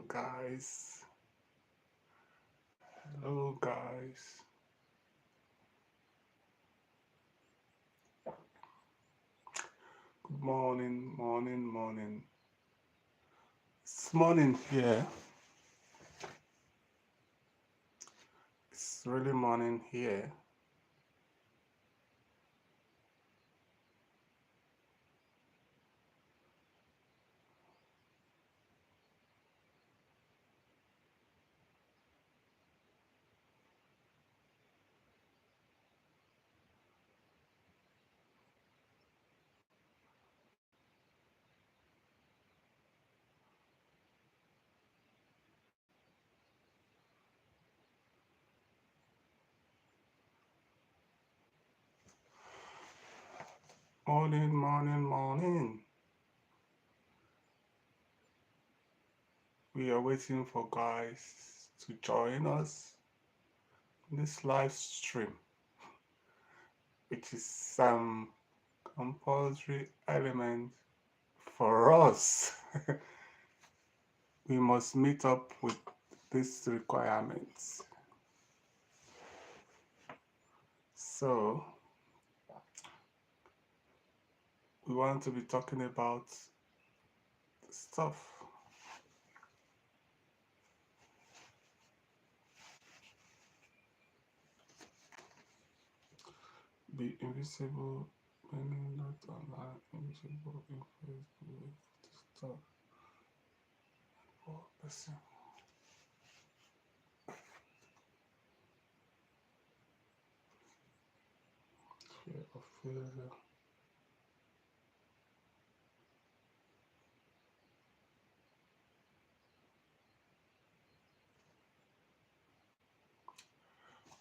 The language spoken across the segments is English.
guys. Hello, guys. Good morning, morning. It's morning here. It's really morning here. Morning. We are waiting for guys to join us in this live stream, which is some compulsory element for us. We must meet up with these requirements. So, we want to be talking about stuff. Be invisible, meaning not online, invisible in Facebook, stuff for person. Fear of failure.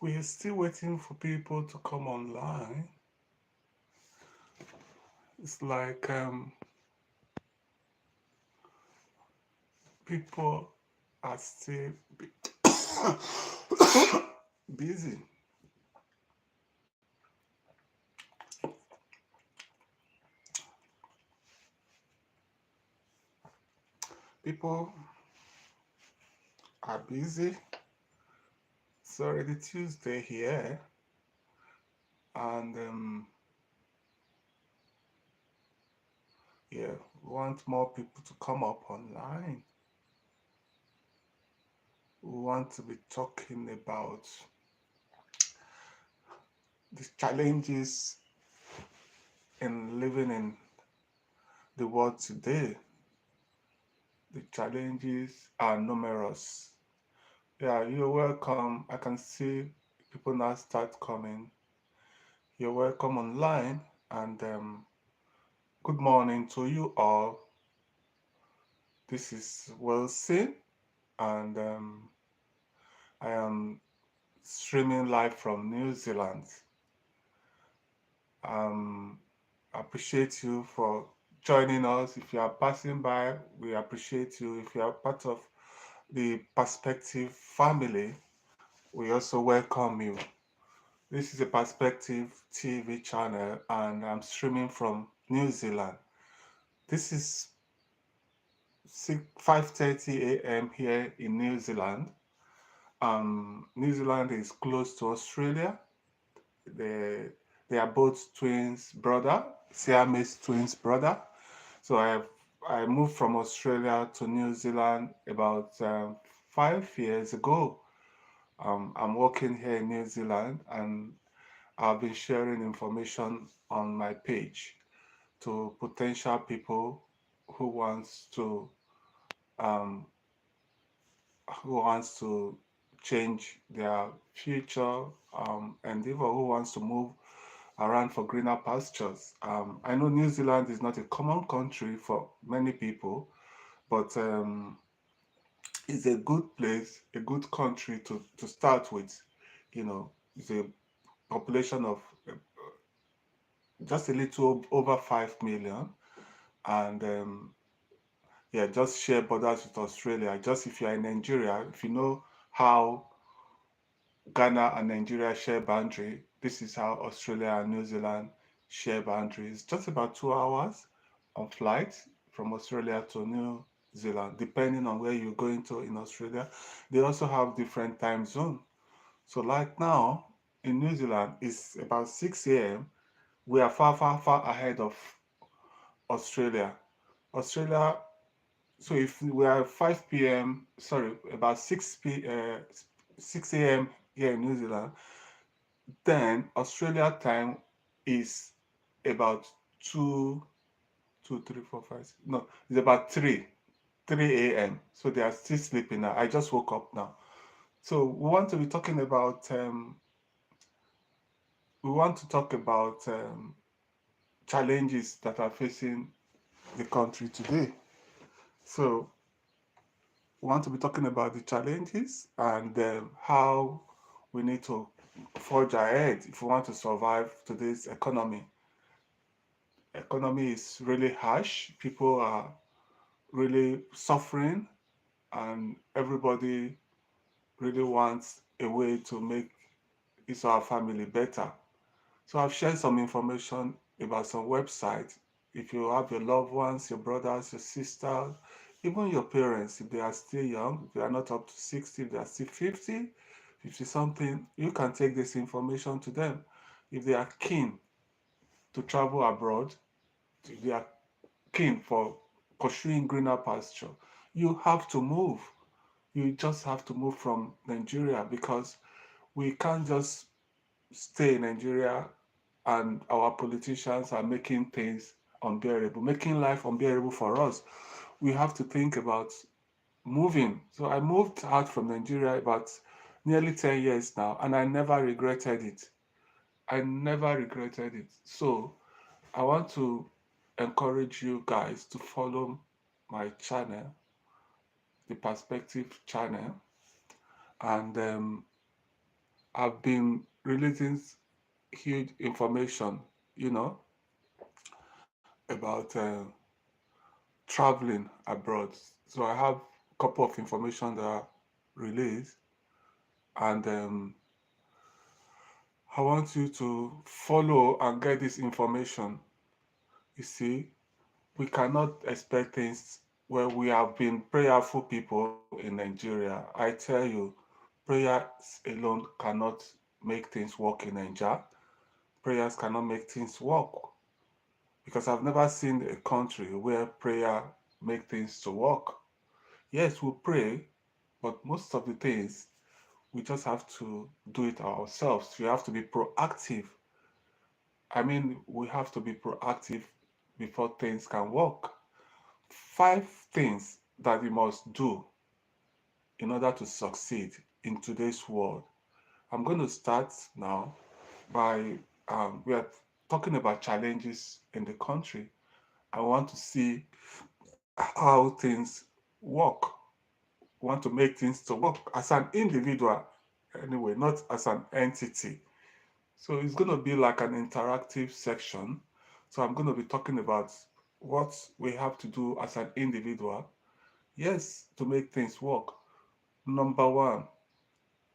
We are still waiting for people to come online. It's like people are still busy. People are busy. It's already Tuesday here, and yeah, we want more people to come up online. We want to be talking about the challenges in living in the world today. The challenges are numerous. Yeah, you're welcome. I can see people now start coming. You're welcome online, and good morning to you all. This is Wilson, and I am streaming live from New Zealand. Um, appreciate you for joining us. If you are passing by, we appreciate you. If you are part of the Perspective family, we also welcome you. This is a Perspective TV channel, and I'm streaming from New Zealand. This is 5:30 a.m. here in New Zealand. New Zealand is close to Australia. They, they are both twins brother, Siamese twins brother. So I moved from Australia to New Zealand about 5 years ago. I'm working here in New Zealand, and I've been sharing information on my page to potential people who wants to um, change their future endeavor, who wants to move around for greener pastures. I know New Zealand is not a common country for many people, but it's a good place, a good country to start with. You know, it's a population of just a little over 5 million. And yeah, just share borders with Australia. Just if you're in Nigeria, if you know how Ghana and Nigeria share boundary, this is how Australia and New Zealand share boundaries. Just about 2 hours on flight from Australia to New Zealand, depending on where you're going to in Australia. They also have different time zone. So like now in New Zealand, it's about 6 a.m. We are far, far, far ahead of Australia. Australia, so if we are 5 p.m., sorry, about 6 a.m. here in New Zealand, then Australia time is about 2, 2, 3, 4, 5, no, it's about 3 a.m. So they are still sleeping now. I just woke up now. So we want to talk about challenges that are facing the country today. So we want to be talking about the challenges and how we need to forge ahead if we want to survive today's economy. Economy is really harsh. People are really suffering, and everybody really wants a way to make his or her family better. So I've shared some information about some websites. If you have your loved ones, your brothers, your sisters, even your parents, if they are still young, if they are not up to 60, if they are still 50, 50 something, you can take this information to them. If they are keen to travel abroad, if they are keen for pursuing greener pasture, you have to move. You just have to move from Nigeria because we can't just stay in Nigeria and our politicians are making things unbearable, making life unbearable for us. We have to think about moving. So I moved out from Nigeria about nearly 10 years now, and I never regretted it. I never regretted it. So I want to encourage you guys to follow my channel, the Perspective channel, and I've been releasing huge information, you know, about traveling abroad. So I have a couple of information that are released, and I want you to follow and get this information. You see, we cannot expect things where we have been prayerful people in Nigeria. I tell you, prayers alone cannot make things work in Nigeria. Prayers cannot make things work because I've never seen a country where prayer make things to work. Yes, we pray, but most of the things we just have to do it ourselves. We have to be proactive. I mean, we have to be proactive before things can work. 5 things that you must do in order to succeed in today's world. I'm going to start now by we are talking about challenges in the country. I want to see how things work. Want to make things to work as an individual anyway, not as an entity. So it's going to be like an interactive section. So I'm going to be talking about what we have to do as an individual. Yes, to make things work. Number one,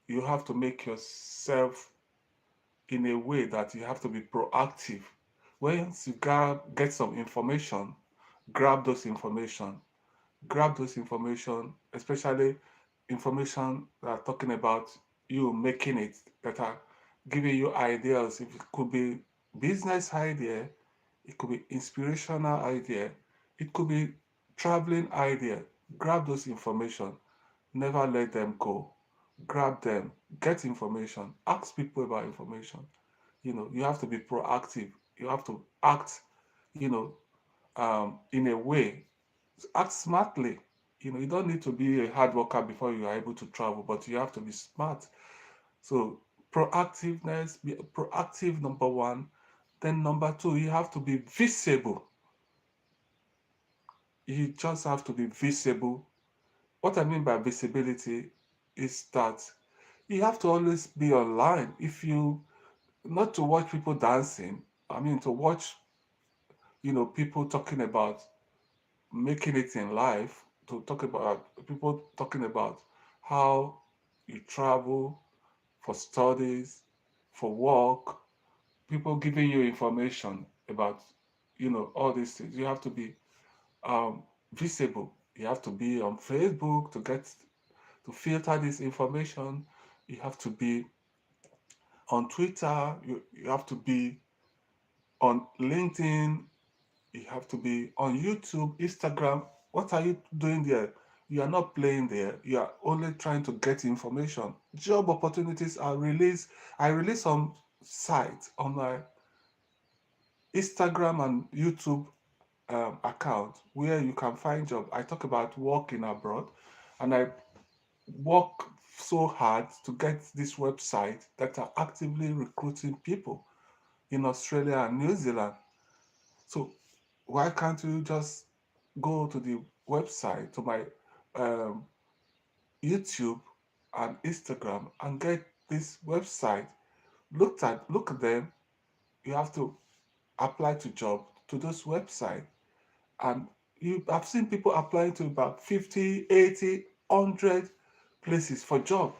you have to make yourself in a way that you have to be proactive. Once you get some information, grab those information. Grab those information, especially information that are talking about you making it, that are giving you ideas. If it could be business idea, it could be inspirational idea, it could be traveling idea. Grab those information. Never let them go. Grab them. Get information. Ask people about information. You have to be proactive. You have to act, you know, in a way, act smartly. You don't need to be a hard worker before you are able to travel, but you have to be smart. So proactiveness, be proactive, number one. Then number two, you have to be visible. You just have to be visible. What I mean by visibility is that you have to always be online. If you not to watch people dancing, I mean to watch, people talking about making it in life, to talk about people talking about how you travel for studies, for work, people giving you information about, all these things. You have to be visible. You have to be on Facebook to filter this information. You have to be on Twitter. You have to be on LinkedIn. You have to be on YouTube, Instagram. What are you doing there? You are not playing there. You are only trying to get information. Job opportunities are released. I release some sites on my Instagram and YouTube account where you can find job. I talk about working abroad, and I work so hard to get this website that are actively recruiting people in Australia and New Zealand. So why can't you just go to the website, to my um, YouTube and Instagram, and get this website? Look at them. You have to apply to job to those website, and I've seen people applying to about 50, 80, 100 places for job.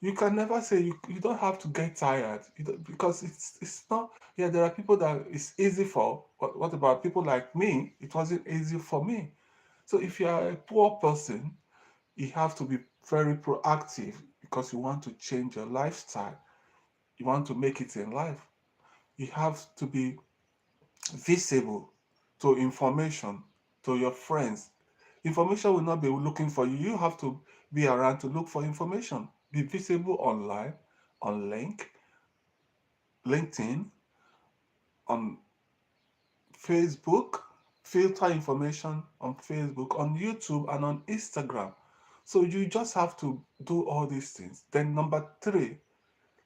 You can never say you don't have to get tired, because it's not. Yeah, there are people that it's easy for, but what about people like me? It wasn't easy for me. So if you are a poor person, you have to be very proactive because you want to change your lifestyle. You want to make it in life. You have to be visible to information, to your friends. Information will not be looking for you. You have to be around to look for information. Be visible online, on LinkedIn, on Facebook, filter information on Facebook, on YouTube, and on Instagram. So you just have to do all these things. Then number three,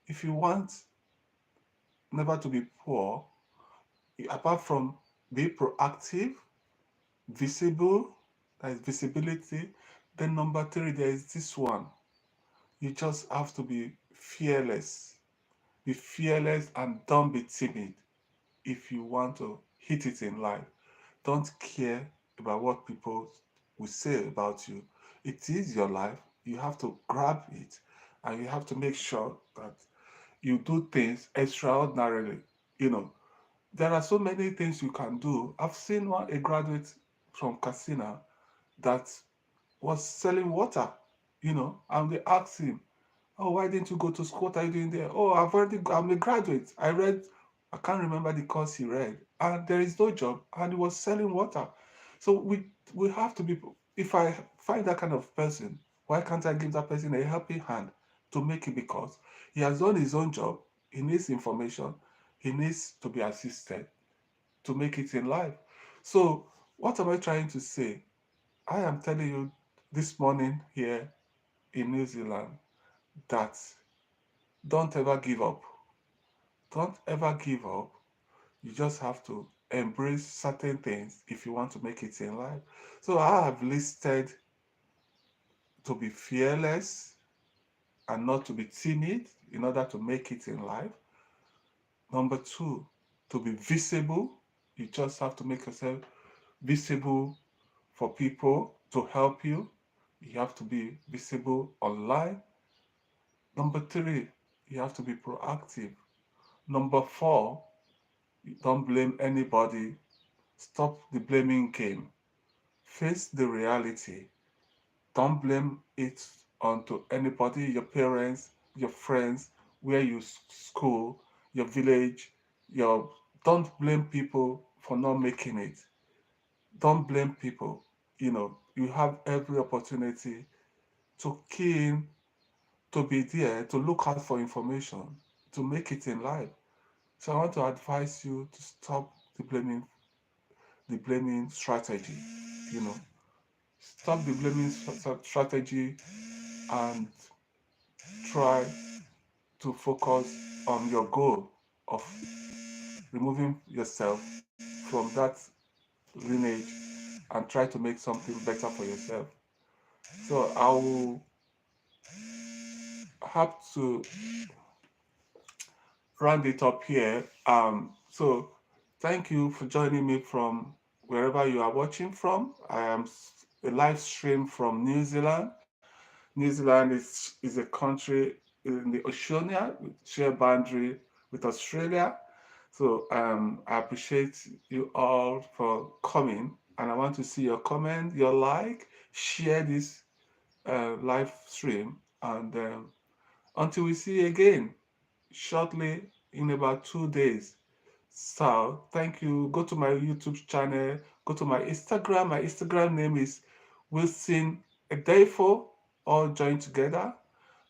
if you want never to be poor, apart from be proactive, visible, that is visibility. Then number three, there is this one. You just have to be fearless. Be fearless and don't be timid if you want to hit it in life. Don't care about what people will say about you. It is your life. You have to grab it, and you have to make sure that you do things extraordinarily. You know, there are so many things you can do. I've seen a graduate from Casina that was selling water, and they asked him, "Oh, why didn't you go to school? What are you doing there?" "Oh, I'm a graduate. I can't remember the course he read, and there is no job, and he was selling water." So we have to be, if I find that kind of person, why can't I give that person a helping hand to make it? Because he has done his own job, he needs information, he needs to be assisted to make it in life. So, what am I trying to say? I am telling you this morning here in New Zealand that don't ever give up. Don't ever give up. You just have to embrace certain things if you want to make it in life. So, I have listed to be fearless and not to be timid in order to make it in life. Number two, to be visible. You just have to make yourself visible for people to help you. You have to be visible online. Number three, you have to be proactive. Number four, don't blame anybody. Stop the blaming game. Face the reality. Don't blame it onto anybody, your parents, your friends, where you school, your village, your don't blame people for not making it. Don't blame people. You have every opportunity to key in, to be there, to look out for information, to make it in life. So I want to advise you to stop the blaming strategy. You know, stop the blaming strategy and try to focus on your goal of removing yourself from that lineage and try to make something better for yourself. So I will have to round it up here. So thank you for joining me from wherever you are watching from. I am a live stream from New Zealand. New Zealand is a country in the Oceania, share boundary with Australia. So I appreciate you all for coming. and I want to see your comment, your like, share this live stream, and until we see you again shortly in about 2 days. So thank you. Go to my YouTube channel. Go to my Instagram. My Instagram name is Wilson Edefo, all joined together.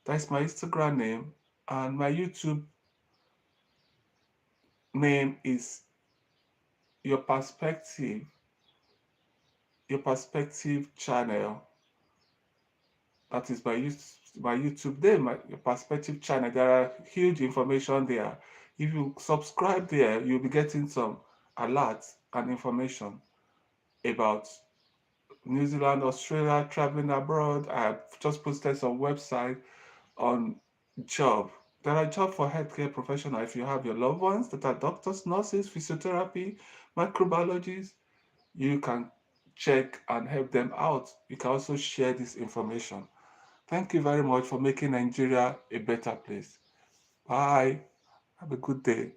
That's my Instagram name, and my YouTube name is Your Perspective. Your Perspective channel. That is my YouTube name, my Your Perspective channel. There are huge information there. If you subscribe there, you'll be getting some alerts and information about New Zealand, Australia, traveling abroad. I've just posted some website on job. There are jobs for healthcare professionals. If you have your loved ones that are doctors, nurses, physiotherapy, microbiologists, you can check and help them out. You can also share this information. Thank you very much for making Nigeria a better place. Bye. Have a good day.